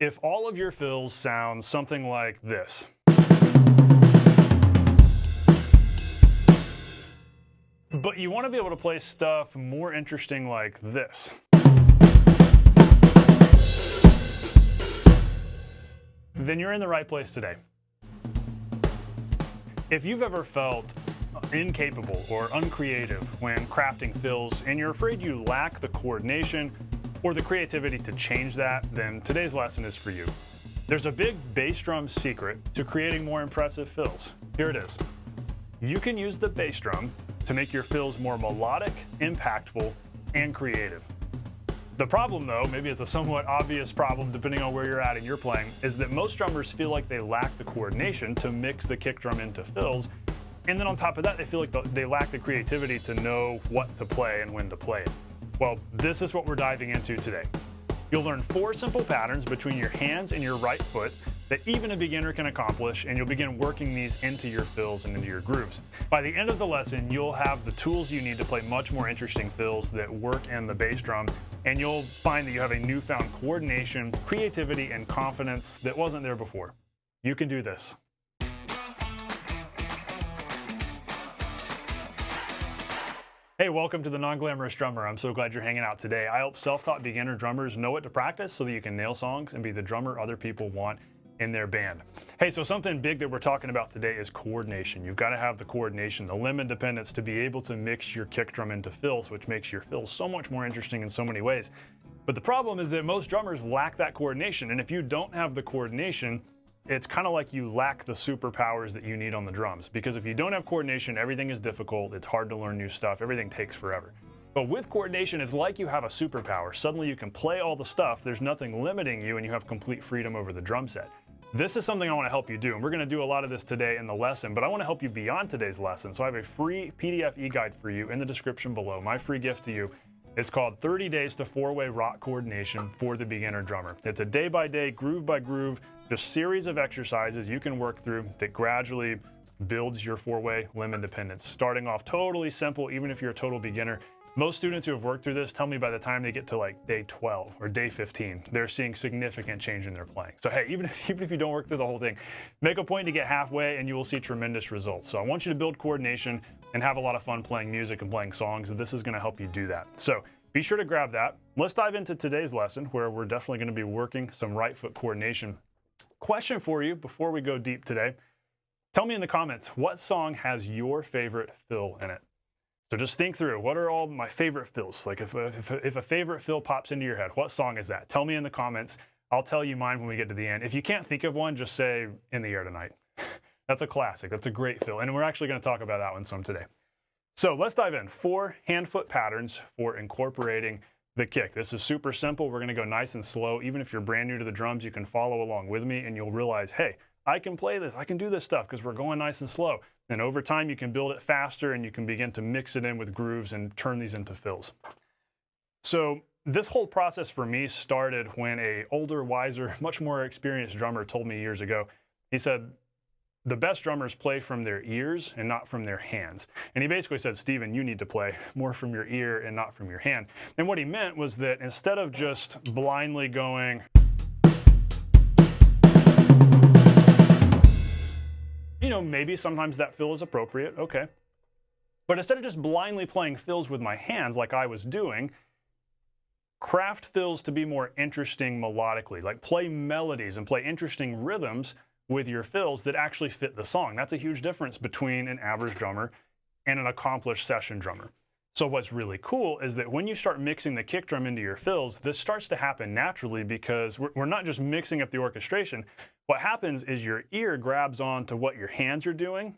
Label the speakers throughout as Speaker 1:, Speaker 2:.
Speaker 1: If all of your fills sound something like this, but you want to be able to play stuff more interesting like this, then you're in the right place today. If you've ever felt incapable or uncreative when crafting fills and you're afraid you lack the coordination or the creativity to change that, then today's lesson is for you. There's a big bass drum secret to creating more impressive fills. Here it is. You can use the bass drum to make your fills more melodic, impactful, and creative. The problem though, maybe it's a somewhat obvious problem depending on where you're at in your playing, is that most drummers feel like they lack the coordination to mix the kick drum into fills. And then on top of that, they feel like they lack the creativity to know what to play and when to play it. Well, this is what we're diving into today. You'll learn 4 simple patterns between your hands and your right foot that even a beginner can accomplish, and you'll begin working these into your fills and into your grooves. By the end of the lesson, you'll have the tools you need to play much more interesting fills that work in the bass drum, and you'll find that you have a newfound coordination, creativity, and confidence that wasn't there before. You can do this. Hey, welcome to the Non-Glamorous Drummer. I'm so glad you're hanging out today. I help self-taught beginner drummers know what to practice so that you can nail songs and be the drummer other people want in their band. Hey, so something big that we're talking about today is coordination. You've got to have the coordination, the limb independence to be able to mix your kick drum into fills, which makes your fills so much more interesting in so many ways. But the problem is that most drummers lack that coordination, and if you don't have the coordination, it's kind of like you lack the superpowers that you need on the drums, because if you don't have coordination, everything is difficult, it's hard to learn new stuff, everything takes forever. But with coordination, it's like you have a superpower. Suddenly you can play all the stuff, there's nothing limiting you, and you have complete freedom over the drum set. This is something I want to help you do, and we're going to do a lot of this today in the lesson, but I want to help you beyond today's lesson. So I have a free PDF e-guide for you in the description below, my free gift to you. It's called 30 Days to 4-Way Rock Coordination for the Beginner Drummer. It's a day-by-day, groove-by-groove, just series of exercises you can work through that gradually builds your 4-way limb independence. Starting off totally simple, even if you're a total beginner. Most students who have worked through this tell me by the time they get to like day 12 or day 15, they're seeing significant change in their playing. So hey, even if you don't work through the whole thing, make a point to get halfway and you will see tremendous results. So I want you to build coordination and have a lot of fun playing music and playing songs, and this is going to help you do that. So be sure to grab that. Let's dive into today's lesson, where we're definitely going to be working some right foot coordination. Question for you before we go deep today. Tell me in the comments, what song has your favorite fill in it? So just think through, what are all my favorite fills? Like if a favorite fill pops into your head, what song is that? Tell me in the comments. I'll tell you mine when we get to the end. If you can't think of one, just say In the Air Tonight. That's a classic. That's a great fill. And we're actually going to talk about that one some today. So let's dive in. 4 hand-foot patterns for incorporating the kick. This is super simple. We're going to go nice and slow. Even if you're brand new to the drums, you can follow along with me and you'll realize, hey, I can play this. I can do this stuff because we're going nice and slow. And over time, you can build it faster and you can begin to mix it in with grooves and turn these into fills. So this whole process for me started when an older, wiser, much more experienced drummer told me years ago. He said, the best drummers play from their ears and not from their hands. And he basically said, Steven, you need to play more from your ear and not from your hand. And what he meant was that instead of just blindly going, you know, maybe sometimes that fill is appropriate, okay. But instead of just blindly playing fills with my hands like I was doing, craft fills to be more interesting melodically, like play melodies and play interesting rhythms with your fills that actually fit the song. That's a huge difference between an average drummer and an accomplished session drummer. So what's really cool is that when you start mixing the kick drum into your fills, this starts to happen naturally because we're not just mixing up the orchestration. What happens is your ear grabs on to what your hands are doing,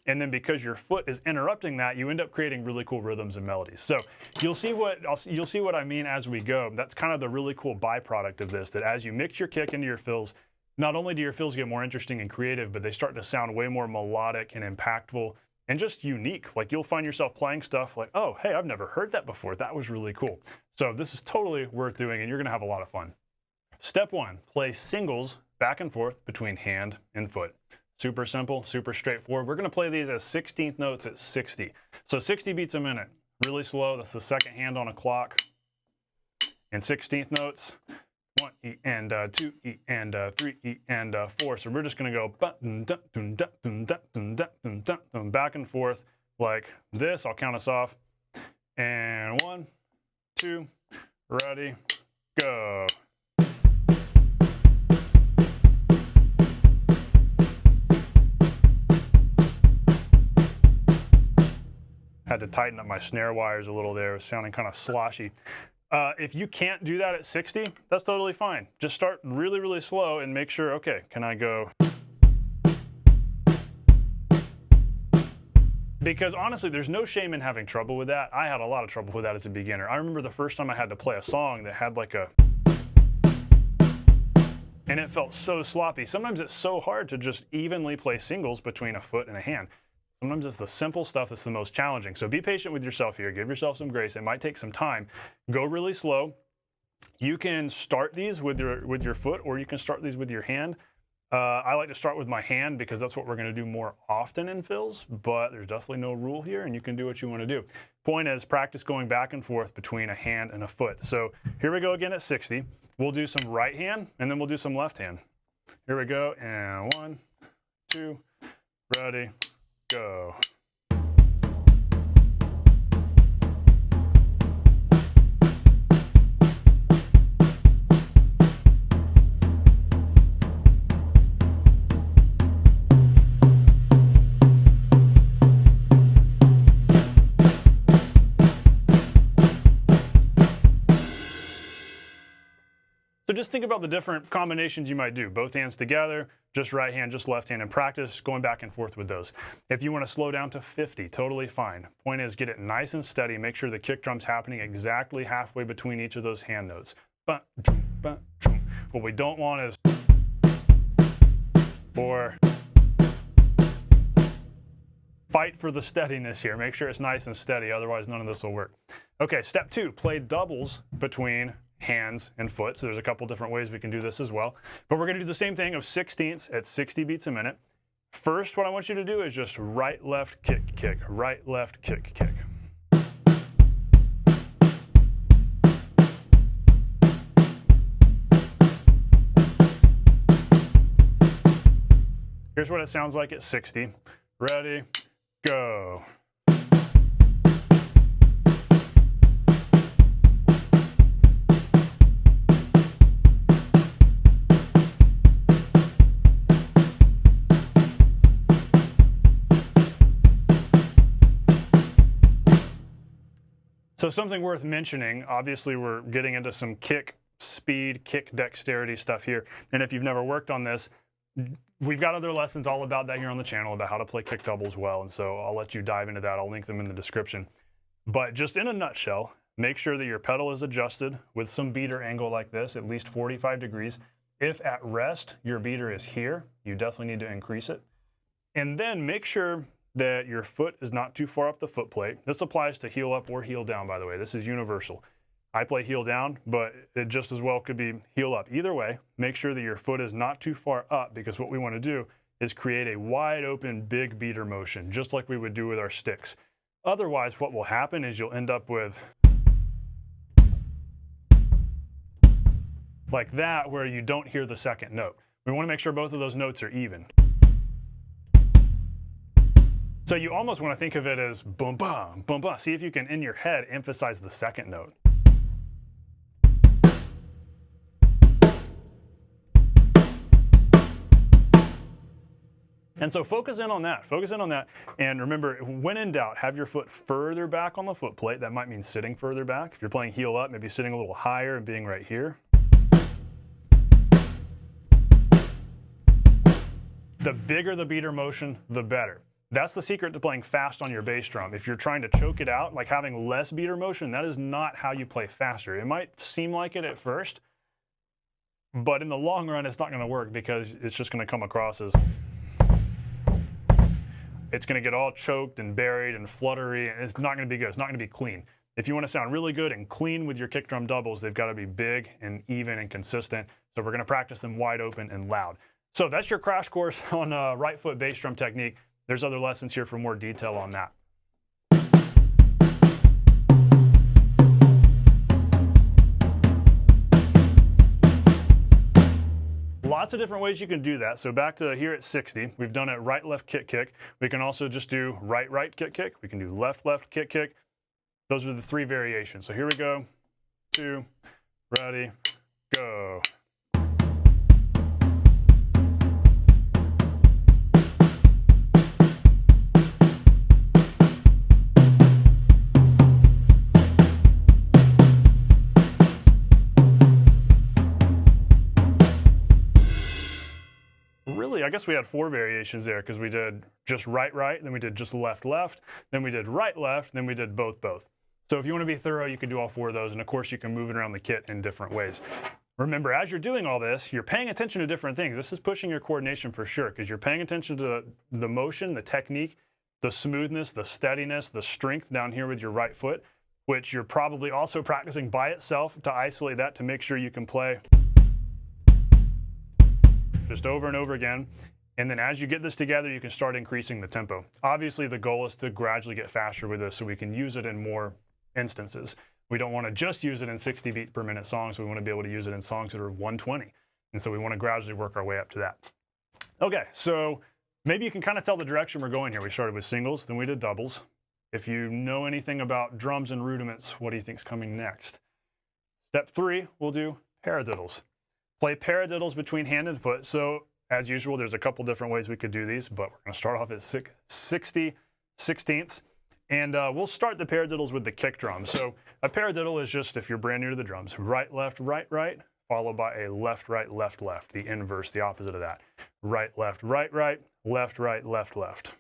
Speaker 1: and then because your foot is interrupting that, you end up creating really cool rhythms and melodies. So you'll see what I mean as we go. That's kind of the really cool byproduct of this, that as you mix your kick into your fills, not only do your fills get more interesting and creative, but they start to sound way more melodic and impactful and just unique. Like you'll find yourself playing stuff like, oh, hey, I've never heard that before. That was really cool. So this is totally worth doing and you're gonna have a lot of fun. Step 1, play singles back and forth between hand and foot. Super simple, super straightforward. We're gonna play these as 16th notes at 60. So 60 beats a minute, really slow. That's the second hand on a clock. And 16th notes, 1 E and 2 E and 3 E and 4. So we're just going to go back and forth like this. I'll count us off. And 1, 2, ready, go. Had to tighten up my snare wires a little there. It was sounding kind of sloshy. If you can't do that at 60, that's totally fine. Just start really, really slow and make sure, okay, can I go? Because honestly, there's no shame in having trouble with that. I had a lot of trouble with that as a beginner. I remember the first time I had to play a song that had like a, and it felt so sloppy. Sometimes it's so hard to just evenly play singles between a foot and a hand. Sometimes it's the simple stuff that's the most challenging. So be patient with yourself here. Give yourself some grace. It might take some time. Go really slow. You can start these with your foot, or you can start these with your hand. I like to start with my hand because that's what we're going to do more often in fills, but there's definitely no rule here, and you can do what you want to do. Point is, practice going back and forth between a hand and a foot. So here we go again at 60. We'll do some right hand, and then we'll do some left hand. Here we go, and 1, 2, ready, go. So just think about the different combinations you might do. Both hands together, just right hand, just left hand, and practice going back and forth with those. If you want to slow down to 50, totally fine. Point is, get it nice and steady. Make sure the kick drum's happening exactly halfway between each of those hand notes. What we don't want is, or fight for the steadiness here. Make sure it's nice and steady, otherwise none of this will work. Okay, step 2, play doubles between hands and foot. So there's a couple different ways we can do this as well. But we're going to do the same thing of 16ths at 60 beats a minute. First, what I want you to do is just right, left, kick, kick, right, left, kick, kick. Here's what it sounds like at 60. Ready, go. So something worth mentioning, obviously we're getting into some kick speed, kick dexterity stuff here. And if you've never worked on this, we've got other lessons all about that here on the channel about how to play kick doubles well. And so I'll let you dive into that. I'll link them in the description. But just in a nutshell, make sure that your pedal is adjusted with some beater angle like this, at least 45 degrees. If at rest, your beater is here, you definitely need to increase it. And then make sure that your foot is not too far up the foot plate. This applies to heel up or heel down, by the way. This is universal. I play heel down, but it just as well could be heel up. Either way, make sure that your foot is not too far up, because what we want to do is create a wide open big beater motion, just like we would do with our sticks. Otherwise, what will happen is you'll end up with like that, where you don't hear the second note. We want to make sure both of those notes are even. So you almost want to think of it as boom, bum, boom, bum. See if you can, in your head, emphasize the second note. And so focus in on that. Focus in on that. And remember, when in doubt, have your foot further back on the foot plate. That might mean sitting further back. If you're playing heel up, maybe sitting a little higher and being right here. The bigger the beater motion, the better. That's the secret to playing fast on your bass drum. If you're trying to choke it out, like having less beater motion, that is not how you play faster. It might seem like it at first, but in the long run, it's not going to work, because it's just going to come across as, it's going to get all choked and buried and fluttery, and it's not going to be good. It's not going to be clean. If you want to sound really good and clean with your kick drum doubles, they've got to be big and even and consistent. So we're going to practice them wide open and loud. So that's your crash course on right foot bass drum technique. There's other lessons here for more detail on that. Lots of different ways you can do that. So back to here at 60, we've done it right, left, kick, kick. We can also just do right, right, kick, kick. We can do left, left, kick, kick. Those are the 3 variations. So here we go. 2, ready, go. Really, I guess we had 4 variations there because we did just right, right, then we did just left, left, then we did right, left, then we did both, both. So if you want to be thorough, you can do all 4 of those, and of course you can move it around the kit in different ways. Remember, as you're doing all this, you're paying attention to different things. This is pushing your coordination for sure because you're paying attention to the motion, the technique, the smoothness, the steadiness, the strength down here with your right foot, which you're probably also practicing by itself to isolate that to make sure you can play just over and over again. And then as you get this together, you can start increasing the tempo. Obviously, the goal is to gradually get faster with this so we can use it in more instances. We don't want to just use it in 60 beat per minute songs. We want to be able to use it in songs that are 120. And so we want to gradually work our way up to that. Okay, so maybe you can kind of tell the direction we're going here. We started with singles, then we did doubles. If you know anything about drums and rudiments, what do you think's coming next? Step 3, we'll do paradiddles. Play paradiddles between hand and foot. So as usual, there's a couple different ways we could do these, but we're going to start off at 60 sixteenths. And we'll start the paradiddles with the kick drum. So a paradiddle is just, if you're brand new to the drums, right, left, right, right, followed by a left, right, left, left, the inverse, the opposite of that. Right, left, right, right, left, right, left, left.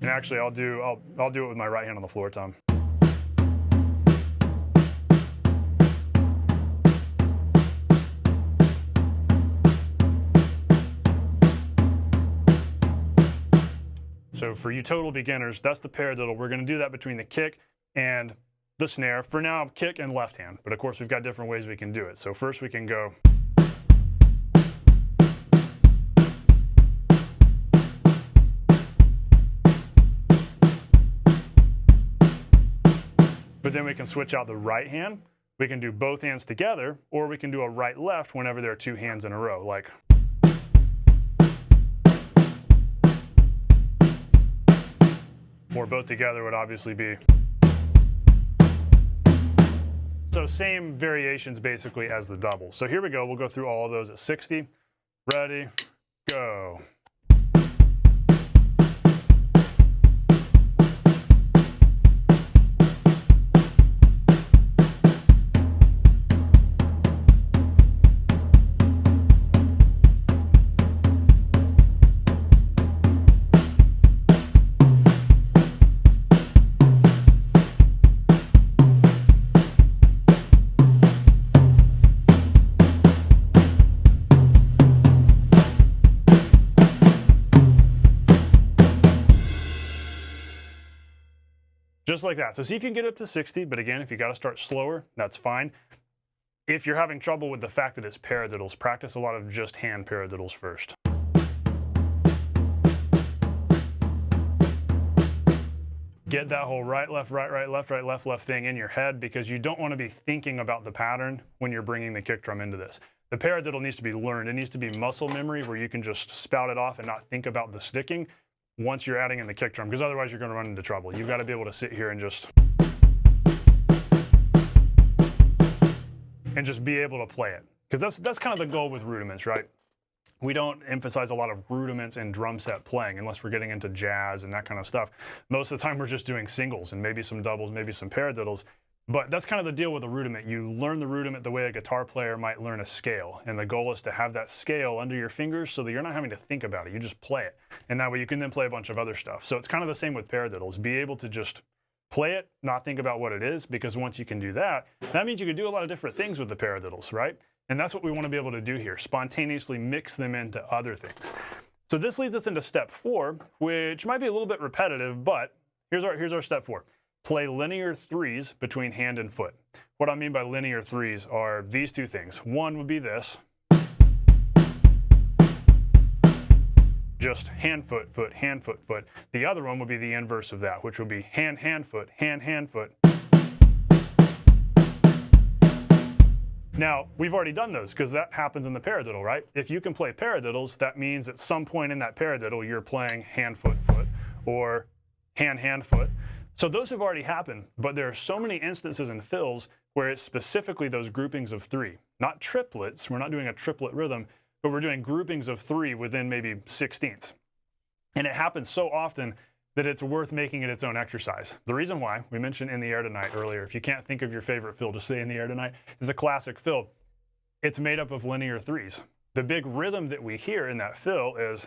Speaker 1: And actually, I'll do it with my right hand on the floor, Tom. So for you total beginners, that's the paradiddle. We're going to do that between the kick and the snare. For now, kick and left hand. But of course, we've got different ways we can do it. So first we can go. But then we can switch out the right hand. We can do both hands together, or we can do a right-left whenever there are 2 hands in a row, like. Or both together would obviously be. So same variations basically as the double. So here we go. We'll go through all of those at 60. Ready, go. Just like that. So see if you can get up to 60, but again, if you got to start slower, that's fine. If you're having trouble with the fact that it's paradiddles, practice a lot of just hand paradiddles first. Get that whole right, left, right, right, left, right, left, left thing in your head because you don't want to be thinking about the pattern when you're bringing the kick drum into this. The paradiddle needs to be learned. It needs to be muscle memory where you can just spout it off and not think about the sticking once you're adding in the kick drum, because otherwise you're going to run into trouble. You've got to be able to sit here and just be able to play it, because that's kind of the goal with rudiments, right? We don't emphasize a lot of rudiments in drum set playing unless we're getting into jazz and that kind of stuff. Most of the time we're just doing singles and maybe some doubles, maybe some paradiddles. But that's kind of the deal with a rudiment. You learn the rudiment the way a guitar player might learn a scale. And the goal is to have that scale under your fingers so that you're not having to think about it. You just play it. And that way you can then play a bunch of other stuff. So it's kind of the same with paradiddles. Be able to just play it, not think about what it is, because once you can do that, that means you can do a lot of different things with the paradiddles, right? And that's what we want to be able to do here, spontaneously mix them into other things. So this leads us into step 4, which might be a little bit repetitive, but here's our step 4. Play linear 3s between hand and foot. What I mean by linear 3s are these 2 things. One would be this. Just hand, foot, foot, hand, foot, foot. The other one would be the inverse of that, which would be hand, hand, foot, hand, hand, foot. Now, we've already done those because that happens in the paradiddle, right? If you can play paradiddles, that means at some point in that paradiddle, you're playing hand, foot, foot, or hand, hand, foot. So those have already happened, but there are so many instances in fills where it's specifically those groupings of three. Not triplets, we're not doing a triplet rhythm, but we're doing groupings of three within maybe sixteenths. And it happens so often that it's worth making it its own exercise. The reason why, we mentioned In the Air Tonight earlier, if you can't think of your favorite fill, just say In the Air Tonight, is a classic fill. It's made up of linear threes. The big rhythm that we hear in that fill is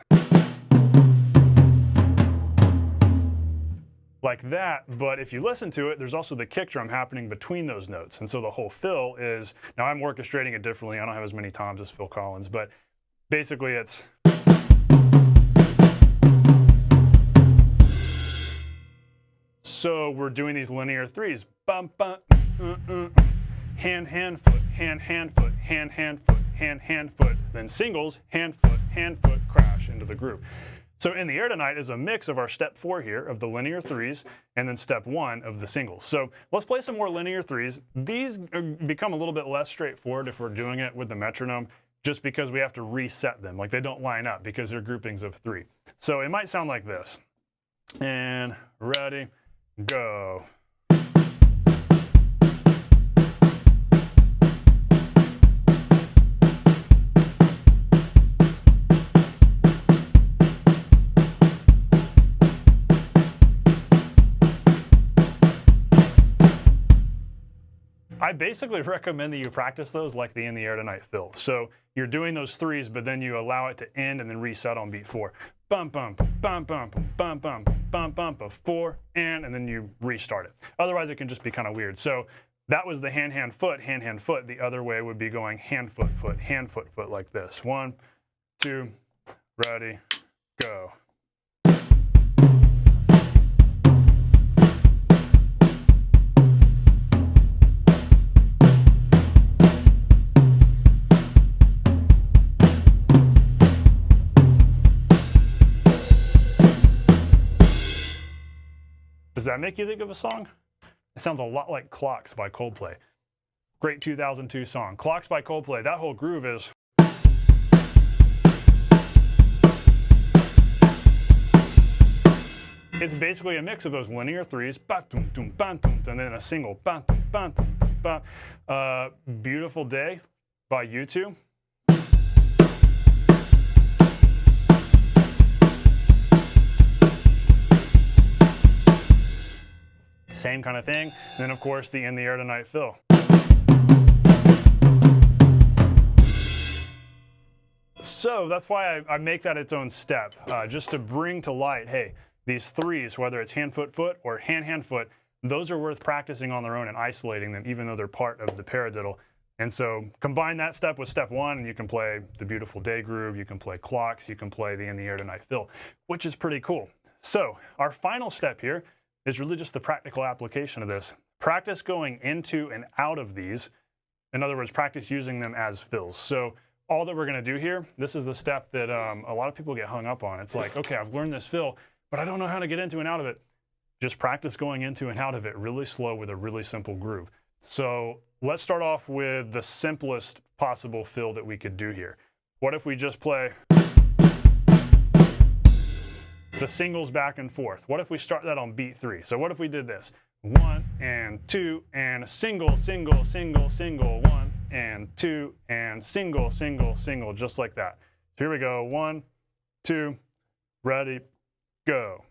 Speaker 1: like that, but if you listen to it, there's also the kick drum happening between those notes. And so the whole fill is, now I'm orchestrating it differently, I don't have as many toms as Phil Collins, but basically it's so we're doing these linear threes. Bum, bum, hand, hand, foot, hand, hand, foot, hand, hand, foot, hand, hand, foot. Then singles, hand, foot, crash into the groove. So In the Air Tonight is a mix of our step 4 here of the linear threes and then step 1 of the singles. So let's play some more linear threes. These become a little bit less straightforward if we're doing it with the metronome, just because we have to reset them. Like they don't line up because they're groupings of 3. So it might sound like this. And ready, go. I basically recommend that you practice those like the In the Air Tonight fill. So you're doing those threes, but then you allow it to end and then reset on beat 4. Bum, bum, bum, bum, bum, bum, bum, bum, 4, and then you restart it. Otherwise, it can just be kind of weird. So that was the hand, hand, foot, hand, hand, foot. The other way would be going hand, foot, foot, hand, foot, foot like this. 1, 2, ready, go. Does that make you think of a song? It sounds a lot like Clocks by Coldplay. Great 2002 song. Clocks by Coldplay, that whole groove is. It's basically a mix of those linear threes, and then a single. Beautiful Day by U2. Same kind of thing. And then, of course, the In the Air Tonight fill. So that's why I make that its own step, just to bring to light, hey, these threes, whether it's hand, foot, foot, or hand, hand, foot, those are worth practicing on their own and isolating them, even though they're part of the paradiddle. And so combine that step with step 1, and you can play the Beautiful Day groove, you can play Clocks, you can play the In the Air Tonight fill, which is pretty cool. So our final step here is really just the practical application of this. Practice going into and out of these. In other words, practice using them as fills. So all that we're gonna do here, this is the step that a lot of people get hung up on. It's like, okay, I've learned this fill, but I don't know how to get into and out of it. Just practice going into and out of it really slow with a really simple groove. So let's start off with the simplest possible fill that we could do here. What if we just play the singles back and forth? What if we start that on beat 3? So what if we did this? 1 and 2 and single, single, single, single, 1 and 2 and single, single, single, just like that. So here we go. 1, 2, ready, go.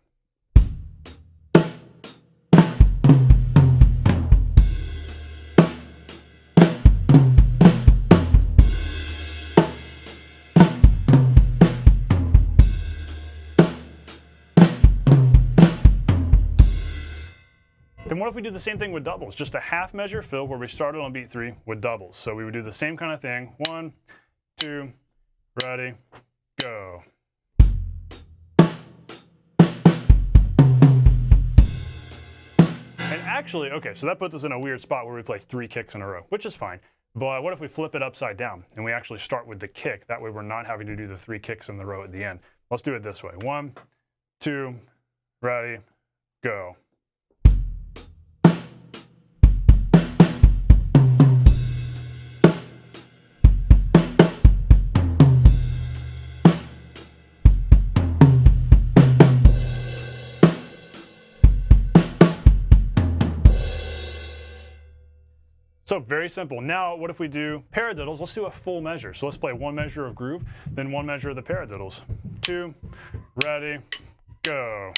Speaker 1: Then what if we do the same thing with doubles? Just a half measure fill where we started on beat 3 with doubles. So we would do the same kind of thing. 1, 2, ready, go. And actually, okay, so that puts us in a weird spot where we play 3 kicks in a row, which is fine. But what if we flip it upside down and we actually start with the kick? That way we're not having to do the 3 kicks in the row at the end. Let's do it this way. 1, 2, ready, go. So very simple. Now, what if we do paradiddles? Let's do a full measure. So let's play one measure of groove, then one measure of the paradiddles. 2, ready, go.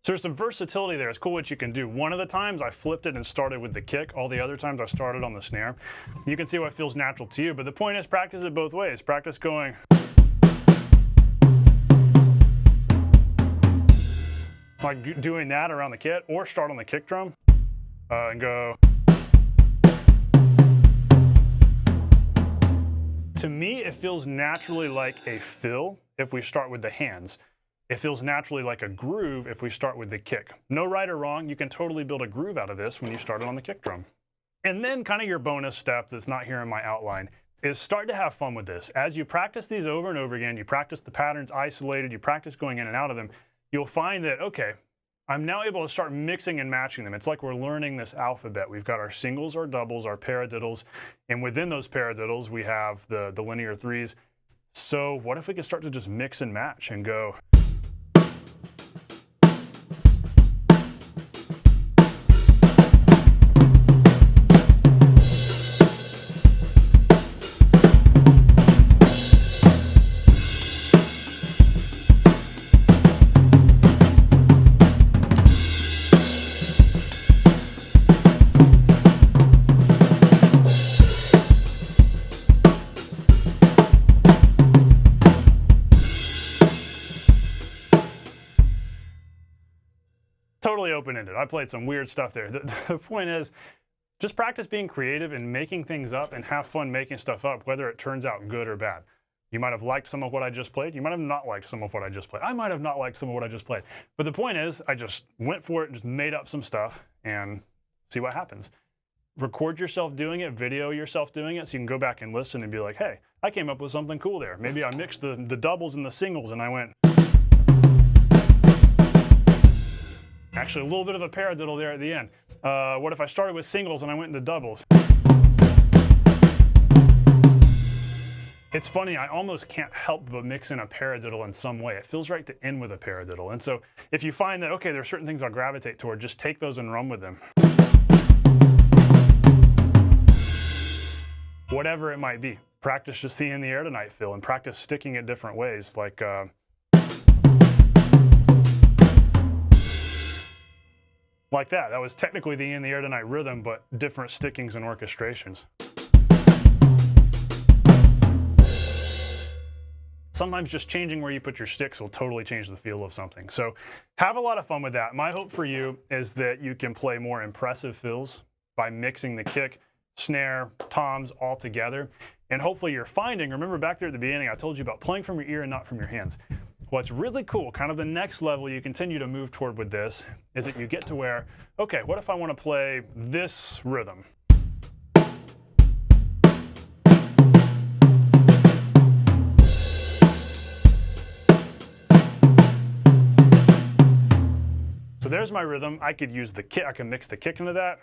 Speaker 1: So there's some versatility there. It's cool what you can do. One of the times I flipped it and started with the kick. All the other times I started on the snare. You can see what feels natural to you, but the point is practice it both ways. Practice going like doing that around the kit, or start on the kick drum and go. To me, it feels naturally like a fill if we start with the hands. It feels naturally like a groove if we start with the kick. No right or wrong, you can totally build a groove out of this when you started on the kick drum. And then kind of your bonus step that's not here in my outline is start to have fun with this. As you practice these over and over again, you practice the patterns isolated, you practice going in and out of them, you'll find that, okay, I'm now able to start mixing and matching them. It's like we're learning this alphabet. We've got our singles, our doubles, our paradiddles, and within those paradiddles, we have the linear threes. So what if we could start to just mix and match and go, totally open-ended. I played some weird stuff there. The point is, just practice being creative and making things up and have fun making stuff up, whether it turns out good or bad. You might have liked some of what I just played. You might have not liked some of what I just played. I might have not liked some of what I just played. But the point is, I just went for it and just made up some stuff and see what happens. Record yourself doing it, video yourself doing it, so you can go back and listen and be like, hey, I came up with something cool there. Maybe I mixed the doubles and the singles and I went, actually, a little bit of a paradiddle there at the end. What if I started with singles and I went into doubles? It's funny, I almost can't help but mix in a paradiddle in some way. It feels right to end with a paradiddle. And so if you find that, okay, there are certain things I'll gravitate toward, just take those and run with them. Whatever it might be. Practice just the in the air tonight feel and practice sticking it different ways. Like, like that. That was technically the in the air tonight rhythm, but different stickings and orchestrations. Sometimes just changing where you put your sticks will totally change the feel of something. So have a lot of fun with that. My hope for you is that you can play more impressive fills by mixing the kick, snare, toms all together. And hopefully you're finding, remember back there at the beginning, I told you about playing from your ear and not from your hands. What's really cool, kind of the next level you continue to move toward with this, is that you get to where, okay, what if I want to play this rhythm? So there's my rhythm. I could use the kick, I can mix the kick into that.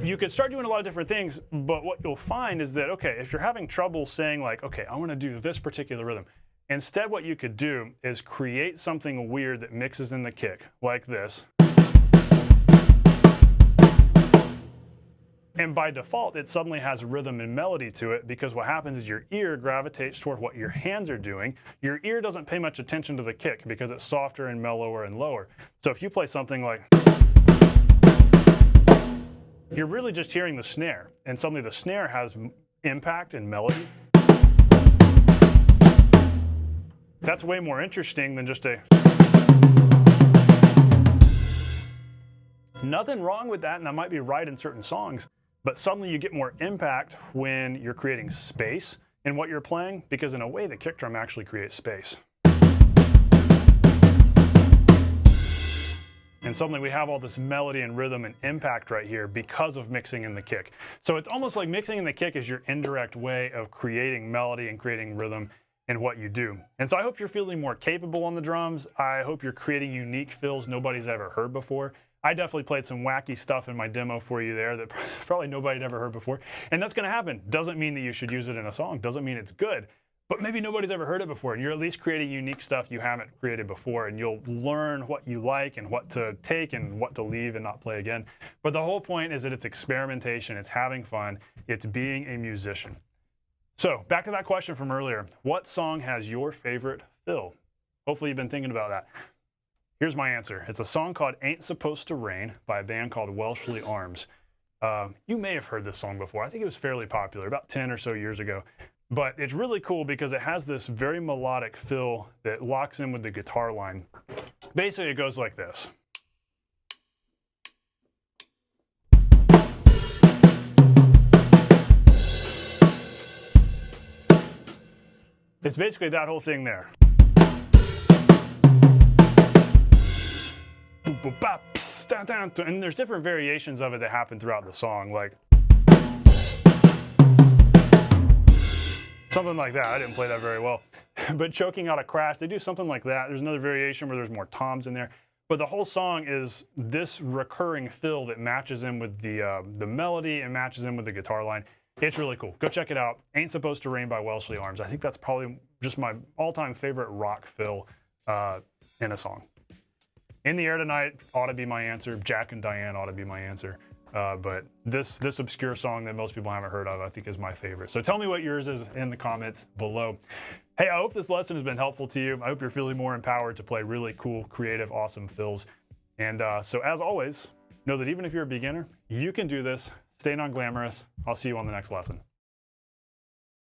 Speaker 1: You could start doing a lot of different things, but what you'll find is that, okay, if you're having trouble saying like, okay, I want to do this particular rhythm, instead what you could do is create something weird that mixes in the kick, like this. And by default, it suddenly has rhythm and melody to it, because what happens is your ear gravitates toward what your hands are doing. Your ear doesn't pay much attention to the kick because it's softer and mellower and lower. So if you play something like, you're really just hearing the snare, and suddenly the snare has impact and melody. That's way more interesting than just a... Nothing wrong with that, and that might be right in certain songs, but suddenly you get more impact when you're creating space in what you're playing, because in a way the kick drum actually creates space. And suddenly we have all this melody and rhythm and impact right here because of mixing in the kick. So it's almost like mixing in the kick is your indirect way of creating melody and creating rhythm in what you do. And so I hope you're feeling more capable on the drums. I hope you're creating unique fills nobody's ever heard before. I definitely played some wacky stuff in my demo for you there that probably nobody had ever heard before. And that's gonna happen. Doesn't mean that you should use it in a song. Doesn't mean it's good. But maybe nobody's ever heard it before, and you're at least creating unique stuff you haven't created before, and you'll learn what you like and what to take and what to leave and not play again. But the whole point is that it's experimentation, it's having fun, it's being a musician. So back to that question from earlier, what song has your favorite fill? Hopefully you've been thinking about that. Here's my answer. It's a song called Ain't Supposed to Rain by a band called Welshly Arms. You may have heard this song before. I think it was fairly popular about 10 or so years ago. But it's really cool because it has this very melodic fill that locks in with the guitar line. Basically, it goes like this. It's basically that whole thing there. And there's different variations of it that happen throughout the song, like something like that. I didn't play that very well. But choking out a crash, they do something like that. There's another variation where there's more toms in there. But the whole song is this recurring fill that matches in with the melody and matches in with the guitar line. It's really cool. Go check it out. Ain't Supposed to Rain by Welshly Arms. I think that's probably just my all-time favorite rock fill in a song. In the Air Tonight ought to be my answer. Jack and Diane ought to be my answer. But this obscure song that most people haven't heard of, I think is my favorite. So tell me what yours is in the comments below. Hey, I hope this lesson has been helpful to you. I hope you're feeling more empowered to play really cool, creative, awesome fills. And so as always, know that even if you're a beginner, you can do this. Stay non-glamorous. I'll see you on the next lesson.